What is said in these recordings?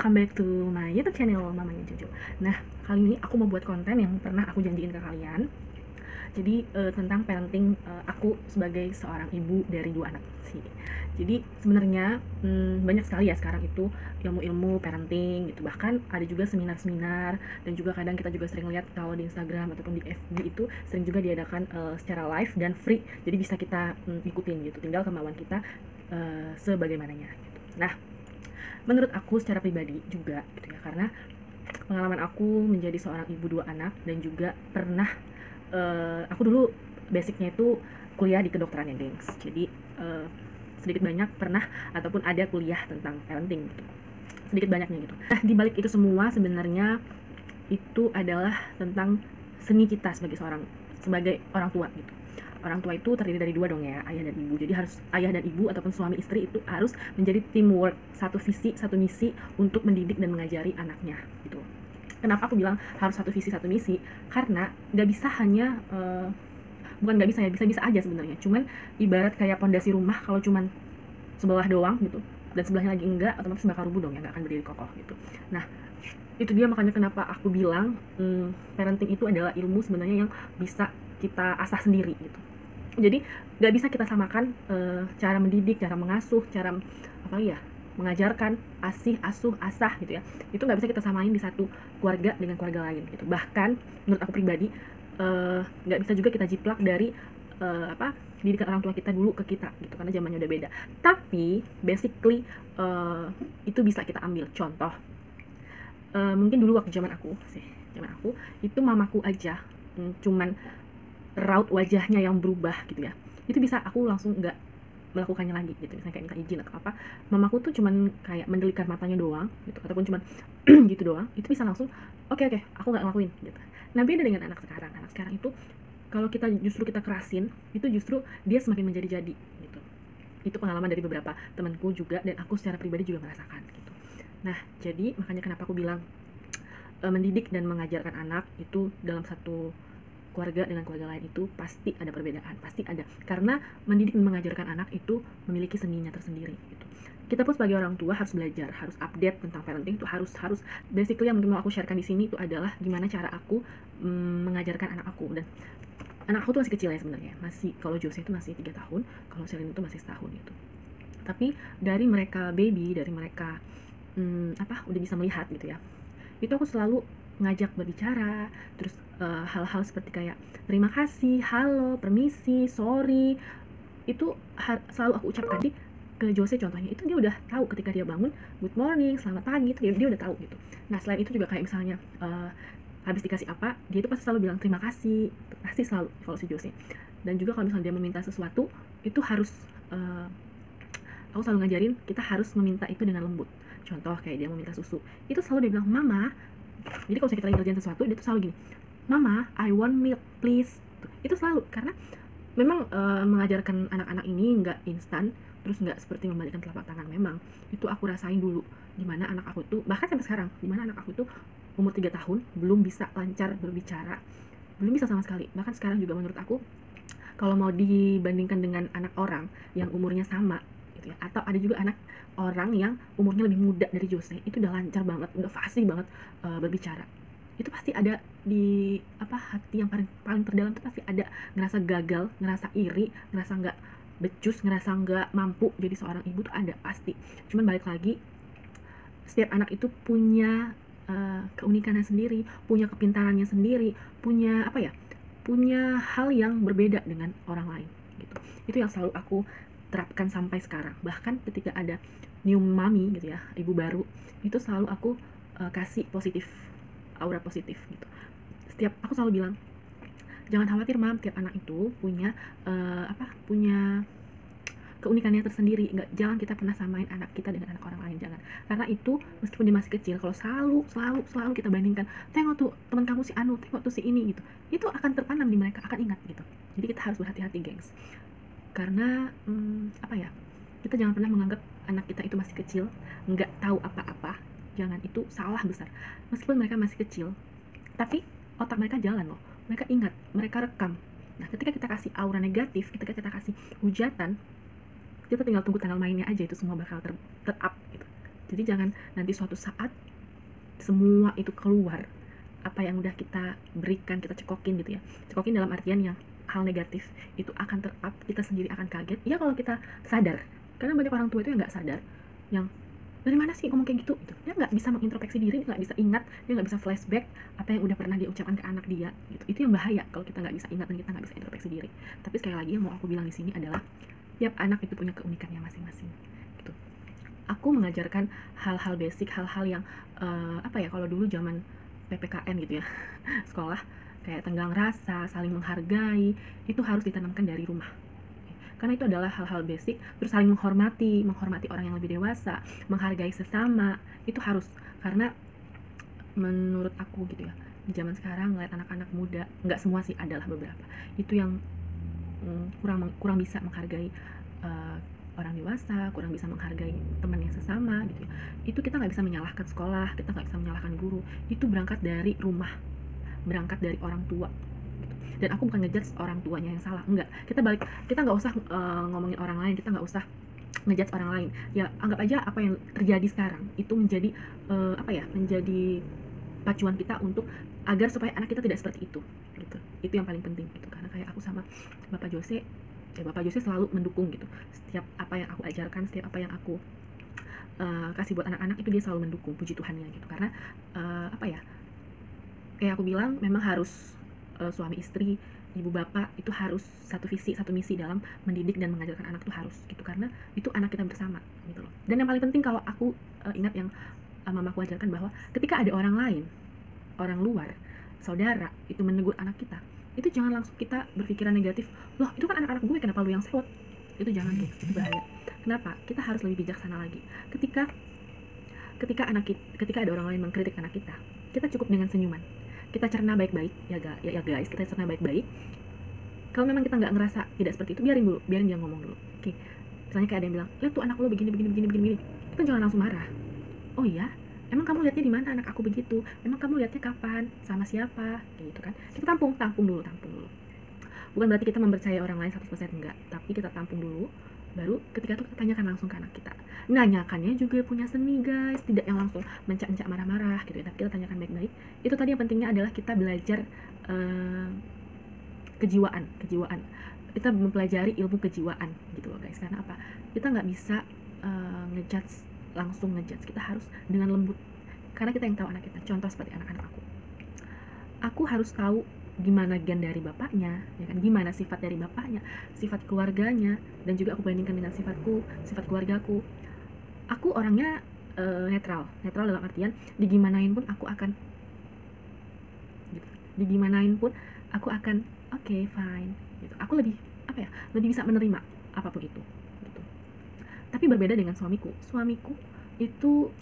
welcome back to my YouTube channel Mamanya Jojo. Nah, kali ini aku mau buat konten yang pernah aku janjiin ke kalian. Jadi tentang parenting aku sebagai seorang ibu dari 2 anak sih. Jadi sebenarnya banyak sekali ya sekarang itu ilmu-ilmu parenting gitu. Bahkan ada juga seminar-seminar, dan juga kadang kita juga sering lihat kalau di Instagram ataupun di FB itu sering juga diadakan secara live dan free. Jadi bisa kita ikutin gitu. Tinggal kemauan kita sebagaimananya gitu. Nah, menurut aku secara pribadi juga gitu ya, karena pengalaman aku menjadi seorang ibu 2 anak, dan juga pernah aku dulu basicnya itu kuliah di kedokteran ya gengs. Jadi sedikit banyak pernah ataupun ada kuliah tentang parenting gitu, sedikit banyaknya gitu. Nah, di balik itu semua sebenarnya itu adalah tentang seni kita sebagai orang tua gitu. Orang tua itu terdiri dari 2 dong ya, ayah dan ibu. Jadi harus ayah dan ibu ataupun suami istri itu harus menjadi teamwork, satu visi, satu misi untuk mendidik dan mengajari anaknya gitu. Kenapa aku bilang harus satu visi, satu misi? Karena nggak bisa hanya bukan nggak bisa ya, bisa-bisa aja sebenarnya. Cuman ibarat kayak pondasi rumah, kalau cuman sebelah doang gitu dan sebelahnya lagi enggak, otomatis bakal rubuh dong ya, nggak akan berdiri kokoh gitu. Nah, itu dia makanya kenapa aku bilang parenting itu adalah ilmu sebenarnya yang bisa kita asah sendiri gitu. Jadi nggak bisa kita samakan cara mendidik, cara mengasuh, cara mengajarkan, asuh, asah gitu ya. Itu nggak bisa kita samain di satu keluarga dengan keluarga lain gitu. Bahkan menurut aku pribadi nggak bisa juga kita jiplak dari didikan orang tua kita dulu ke kita gitu, karena zamannya udah beda. Tapi basically itu bisa kita ambil contoh. Mungkin dulu waktu zaman aku itu mamaku aja cuman raut wajahnya yang berubah gitu ya, itu bisa aku langsung nggak melakukannya lagi gitu. Misalnya kayak minta izin atau apa, mamaku tuh cuman kayak mendelikan matanya doang gitu, ataupun cuman gitu doang, itu bisa langsung oke, aku nggak ngelakuin gitu. Nah, beda dengan anak sekarang itu kalau kita kerasin, itu justru dia semakin menjadi-jadi gitu. Itu pengalaman dari beberapa temanku juga, dan aku secara pribadi juga merasakan gitu. Nah, jadi makanya kenapa aku bilang mendidik dan mengajarkan anak itu dalam satu keluarga dengan keluarga lain itu pasti ada perbedaan, pasti ada. Karena mendidik dan mengajarkan anak itu memiliki seninya tersendiri gitu. Kita pun sebagai orang tua harus belajar, harus update tentang parenting itu, harus basically yang mungkin mau aku sharekan di sini itu adalah gimana cara aku mengajarkan anak aku. Dan anak aku tuh masih kecil ya sebenarnya, masih, kalau Jose itu masih 3 tahun, kalau Celine itu masih setahun gitu. Tapi dari mereka baby, dari mereka udah bisa melihat gitu ya, itu aku selalu ngajak berbicara, terus hal-hal seperti kayak terima kasih, halo, permisi, sorry, itu selalu aku ucapkan. Jadi ke Jose contohnya, itu dia udah tahu ketika dia bangun, good morning, selamat pagi, itu dia udah tahu gitu. Nah, selain itu juga kayak misalnya habis dikasih apa, dia itu pasti selalu bilang terima kasih, pasti selalu kalau si Jose. Dan juga kalau misalnya dia meminta sesuatu, itu harus aku selalu ngajarin kita harus meminta itu dengan lembut. Contoh kayak dia meminta susu, itu selalu dia bilang mama. Jadi kalau kita lagi ngerjain sesuatu, dia tuh selalu gini, mama, I want milk please. Itu selalu, karena memang mengajarkan anak-anak ini nggak instan, terus nggak seperti membalikkan telapak tangan. Memang itu aku rasain dulu, dimana anak aku tuh, bahkan sampai sekarang, dimana anak aku tuh umur 3 tahun belum bisa lancar berbicara, belum bisa sama sekali. Bahkan sekarang juga menurut aku, kalau mau dibandingkan dengan anak orang yang umurnya sama gitu ya, atau ada juga anak orang yang umurnya lebih muda dari Jose, itu udah lancar banget, udah fasih banget berbicara. Itu pasti ada di hati yang paling terdalam, itu pasti ada ngerasa gagal, ngerasa iri, ngerasa nggak becus, ngerasa nggak mampu jadi seorang ibu, tuh ada pasti. Cuman balik lagi, setiap anak itu punya keunikannya sendiri, punya kepintarannya sendiri, punya punya hal yang berbeda dengan orang lain gitu. Itu yang selalu aku terapkan sampai sekarang. Bahkan ketika ada new mommy gitu ya, ibu baru, itu selalu aku kasih aura positif gitu. Aku selalu bilang, jangan khawatir mam, tiap anak itu punya punya keunikannya tersendiri. Jangan kita pernah samain anak kita dengan anak orang lain, jangan. Karena itu meskipun dia masih kecil, kalau selalu kita bandingkan, tengok tuh teman kamu si Anu, tengok tuh si ini gitu, itu akan tertanam di mereka, akan ingat gitu. Jadi kita harus berhati-hati gengs, karena kita jangan pernah menganggap anak kita itu masih kecil, nggak tahu apa-apa. Jangan, itu salah besar. Meskipun mereka masih kecil, tapi otak mereka jalan loh, mereka ingat, mereka rekam. Nah, ketika kita kasih aura negatif, ketika kita kasih hujatan, kita tinggal tunggu tanggal mainnya aja, itu semua bakal ter-up gitu. Jadi jangan nanti suatu saat semua itu keluar, apa yang udah kita berikan, kita cekokin gitu ya, cekokin dalam artian yang hal negatif itu akan ter-up, kita sendiri akan kaget ya kalau kita sadar. Karena banyak orang tua itu yang nggak sadar, yang dari mana sih ngomong kayak gitu, dia nggak bisa mengintrospeksi diri, dia nggak bisa ingat, dia nggak bisa flashback apa yang udah pernah dia ucapkan ke anak dia gitu. Itu yang bahaya kalau kita nggak bisa ingat dan kita nggak bisa introspeksi diri. Tapi sekali lagi yang mau aku bilang di sini adalah tiap anak itu punya keunikannya masing-masing gitu. Aku mengajarkan hal-hal basic, hal-hal yang apa ya, kalau dulu zaman PPKN gitu ya sekolah, kayak tenggang rasa, saling menghargai, itu harus ditanamkan dari rumah. Karena itu adalah hal-hal basic, terus saling menghormati orang yang lebih dewasa, menghargai sesama, itu harus. Karena menurut aku gitu ya, di zaman sekarang ngeliat anak-anak muda, nggak semua sih, adalah beberapa, itu yang kurang bisa menghargai orang dewasa, kurang bisa menghargai teman yang sesama gitu ya. Itu kita nggak bisa menyalahkan sekolah, kita nggak bisa menyalahkan guru, itu berangkat dari rumah, berangkat dari orang tua gitu. Dan aku bukan ngejudge orang tuanya yang salah, enggak, kita nggak usah ngomongin orang lain, kita nggak usah ngejudge orang lain ya. Anggap aja apa yang terjadi sekarang itu menjadi apa ya, menjadi pacuan kita untuk agar supaya anak kita tidak seperti itu gitu. Itu yang paling penting gitu. Karena kayak aku sama Bapak Jose, Bapak Jose selalu mendukung gitu. Setiap apa yang aku ajarkan, setiap apa yang aku kasih buat anak-anak, itu dia selalu mendukung, puji Tuhannya gitu. Karena apa ya, kayak aku bilang, memang harus suami istri, ibu bapak itu harus satu visi, satu misi dalam mendidik dan mengajarkan anak, tuh harus gitu. Karena itu anak kita bersama gitu loh. Dan yang paling penting, kalau aku ingat yang mamaku ajarkan, bahwa ketika ada orang lain, orang luar, saudara itu menegur anak kita, itu jangan langsung kita berpikiran negatif, loh itu kan anak-anak gue, kenapa lu yang sewot. Itu jangan tuh, itu bahaya. Kenapa? Kita harus lebih bijaksana lagi. Ketika ada orang lain mengkritik anak kita, kita cukup dengan senyuman, kita cerna baik-baik ya guys, kita cerna baik-baik. Kalau memang kita nggak ngerasa tidak seperti itu, biarin dia ngomong dulu. Oke, misalnya kayak ada yang bilang, lihat tuh anak lo begini, kita jangan langsung marah. Oh iya, emang kamu lihatnya di mana anak aku begitu? Emang kamu lihatnya kapan? Sama siapa? Gitu kan. Kita tampung dulu. Bukan berarti kita mempercayai orang lain 100%, enggak, tapi kita tampung dulu. Baru ketika itu kita tanyakan langsung ke anak kita. Nanyakannya juga punya seni guys, tidak yang langsung mencak-mencak marah-marah gitu ya, tapi kita tanyakan baik-baik. Itu tadi yang pentingnya adalah kita belajar kejiwaan. Kita mempelajari ilmu kejiwaan gitu loh guys. Karena apa? Kita nggak bisa langsung ngejudge, kita harus dengan lembut. Karena kita yang tahu anak kita. Contoh seperti anak-anak aku harus tahu gimana gen dari bapaknya, ya kan, gimana sifat dari bapaknya, sifat keluarganya, dan juga aku bandingkan dengan sifat keluargaku. Aku orangnya netral dalam artian digimanain pun aku akan gitu. Oke, fine gitu. Aku lebih apa ya, lebih bisa menerima apapun itu gitu. Tapi berbeda dengan suamiku itu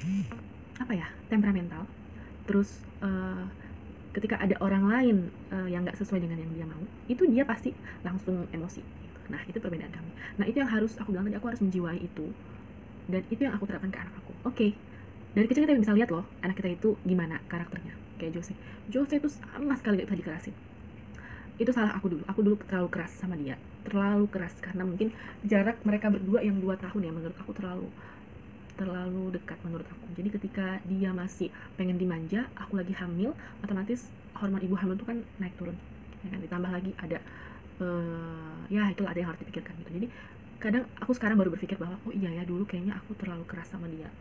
apa ya, temperamental. Terus ketika ada orang lain yang nggak sesuai dengan yang dia mau, itu dia pasti langsung emosi gitu. Nah, itu perbedaan kami. Nah, itu yang harus aku bilang tadi, aku harus menjiwai itu, dan itu yang aku terapkan ke anak aku. Oke, dari kecil kita bisa lihat loh anak kita itu gimana karakternya. Kayak Jose itu sama sekali gak bisa dikerasin. Itu salah aku dulu terlalu keras sama dia, terlalu keras, karena mungkin jarak mereka berdua yang 2 tahun ya, menurut aku terlalu dekat menurut aku. Jadi ketika dia masih pengen dimanja, aku lagi hamil, otomatis hormon ibu hamil itu kan naik turun ya kan, ditambah lagi ada ya itulah, ada yang harus dipikirkan gitu. Jadi kadang aku sekarang baru berpikir bahwa oh iya ya, dulu kayaknya aku terlalu keras sama dia.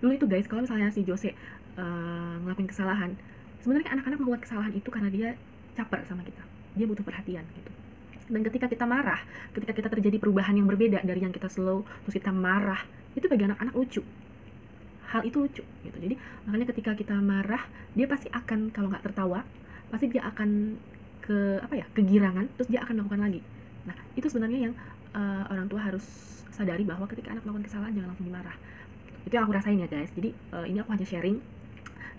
Dulu itu guys, kalau misalnya si Jose ngelakuin kesalahan, sebenarnya anak-anak melakukan kesalahan itu karena dia caper sama kita, dia butuh perhatian gitu. Dan ketika kita marah, ketika kita terjadi perubahan yang berbeda dari yang kita slow, terus kita marah, itu bagi anak-anak lucu. Hal itu lucu gitu. Jadi makanya ketika kita marah, dia pasti akan, kalau nggak tertawa, pasti dia akan kegirangan, terus dia akan melakukan lagi. Nah, itu sebenarnya yang orang tua harus sadari, bahwa ketika anak melakukan kesalahan jangan langsung dimarah. Itu yang aku rasain ya guys. Jadi ini aku hanya sharing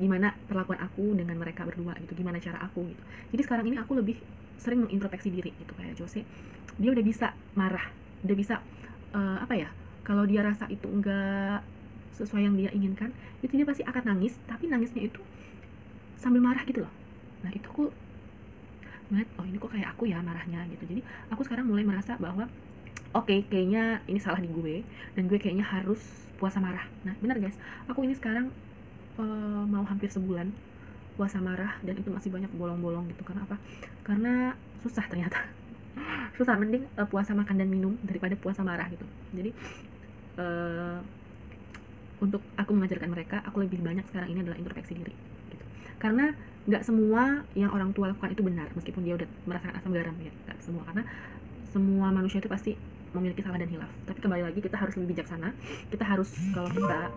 gimana perlakuan aku dengan mereka berdua gitu, gimana cara aku gitu. Jadi sekarang ini aku lebih sering mengintrospeksi diri gitu. Kayak Jose, dia udah bisa marah, udah bisa kalau dia rasa itu enggak sesuai yang dia inginkan, itu dia pasti akan nangis, tapi nangisnya itu sambil marah gitu loh. Nah, itu oh ini kok kayak aku ya marahnya gitu. Jadi aku sekarang mulai merasa bahwa oke, kayaknya ini salah di gue dan gue kayaknya harus puasa marah. Nah benar guys, aku ini sekarang mau hampir sebulan puasa marah dan itu masih banyak bolong-bolong gitu. Karena apa? Karena susah ternyata. Susah, mending puasa makan dan minum daripada puasa marah gitu. Jadi untuk aku mengajarkan mereka, aku lebih banyak sekarang ini adalah introspeksi diri gitu. Karena nggak semua yang orang tua lakukan itu benar, meskipun dia udah merasakan asam garam ya, nggak semua. Karena semua manusia itu pasti memiliki salah dan hilaf. Tapi kembali lagi, kita harus lebih bijaksana. Kita harus, kalau kita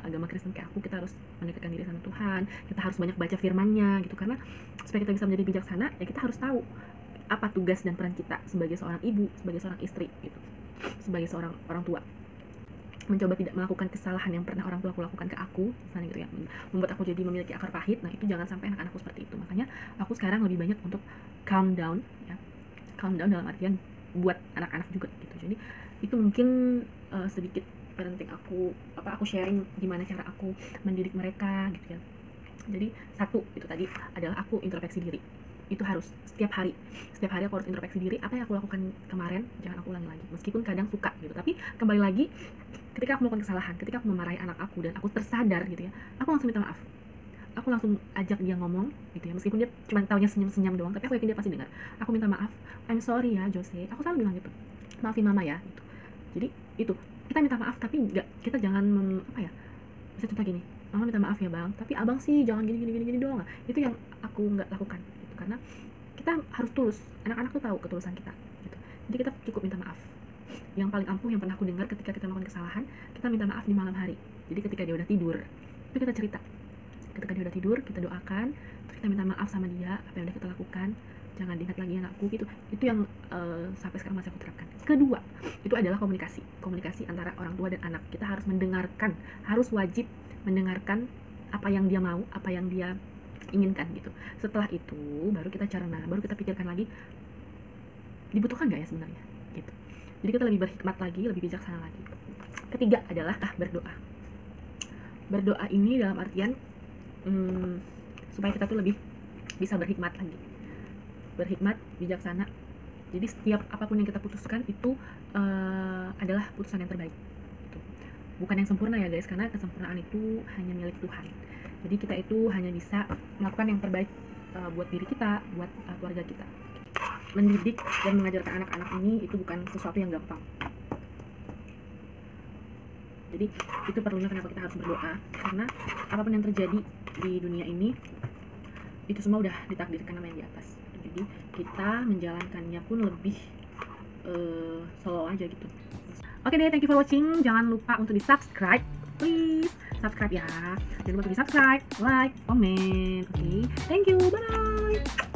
agama Kristen kayak aku, kita harus mendekatkan diri sama Tuhan. Kita harus banyak baca firman-Nya gitu. Karena supaya kita bisa menjadi bijaksana, ya kita harus tahu apa tugas dan peran kita sebagai seorang ibu, sebagai seorang istri gitu, sebagai seorang orang tua. Mencoba tidak melakukan kesalahan yang pernah orang tua aku lakukan ke aku, misalnya gitu ya, membuat aku jadi memiliki akar pahit. Nah itu jangan sampai anak-anakku seperti itu. Makanya aku sekarang lebih banyak untuk calm down ya, calm down dalam artian buat anak-anak juga gitu. Jadi itu mungkin sedikit parenting aku, aku sharing gimana cara aku mendidik mereka gitu ya. Jadi satu itu tadi adalah aku introspeksi diri. Itu harus setiap hari aku harus introspeksi diri, apa yang aku lakukan kemarin jangan aku ulangi lagi, meskipun kadang suka gitu. Tapi kembali lagi, ketika aku melakukan kesalahan, ketika aku memarahi anak aku dan aku tersadar gitu ya, aku langsung minta maaf. Aku langsung ajak dia ngomong gitu ya, meskipun dia cuma taunya senyum-senyum doang, tapi aku yakin dia pasti dengar. Aku minta maaf, I'm sorry ya Jose, aku selalu bilang gitu, maafin mama ya gitu. Jadi itu, kita minta maaf tapi kita jangan bisa contoh gini, mama minta maaf ya bang, tapi abang sih jangan gini doang. Itu yang aku nggak lakukan gitu. Karena kita harus tulus, anak-anak tuh tahu ketulusan kita gitu. Jadi kita cukup minta maaf. Yang paling ampuh yang pernah aku dengar, ketika kita melakukan kesalahan, kita minta maaf di malam hari. Jadi ketika dia udah tidur, itu kita cerita. Ketika dia udah tidur, kita doakan, terus kita minta maaf sama dia apa yang udah kita lakukan, jangan diingat lagi anakku gitu. Itu yang sampai sekarang masih aku terapkan. Kedua, itu adalah komunikasi antara orang tua dan anak. Kita harus mendengarkan, harus wajib mendengarkan apa yang dia mau, apa yang dia inginkan gitu. Setelah itu baru kita cerna, baru kita pikirkan lagi dibutuhkan nggak ya sebenarnya gitu. Jadi kita lebih berhikmat lagi, lebih bijaksana lagi. Ketiga adalah berdoa. Berdoa ini dalam artian supaya kita tuh lebih bisa berhikmat lagi, berhikmat, bijaksana. Jadi setiap apapun yang kita putuskan itu adalah putusan yang terbaik gitu. Bukan yang sempurna ya guys, karena kesempurnaan itu hanya milik Tuhan. Jadi kita itu hanya bisa melakukan yang terbaik buat diri kita, buat keluarga kita. Mendidik dan mengajarkan anak-anak ini itu bukan sesuatu yang gampang. Jadi itu perlunya kenapa kita harus berdoa, karena apapun yang terjadi di dunia ini itu semua udah ditakdirkan sama yang di atas. Jadi kita menjalankannya pun lebih slow aja gitu. Oke deh, thank you for watching. Jangan lupa untuk di subscribe, please subscribe ya. Jangan lupa untuk di subscribe, like, comment. Oke, thank you, bye.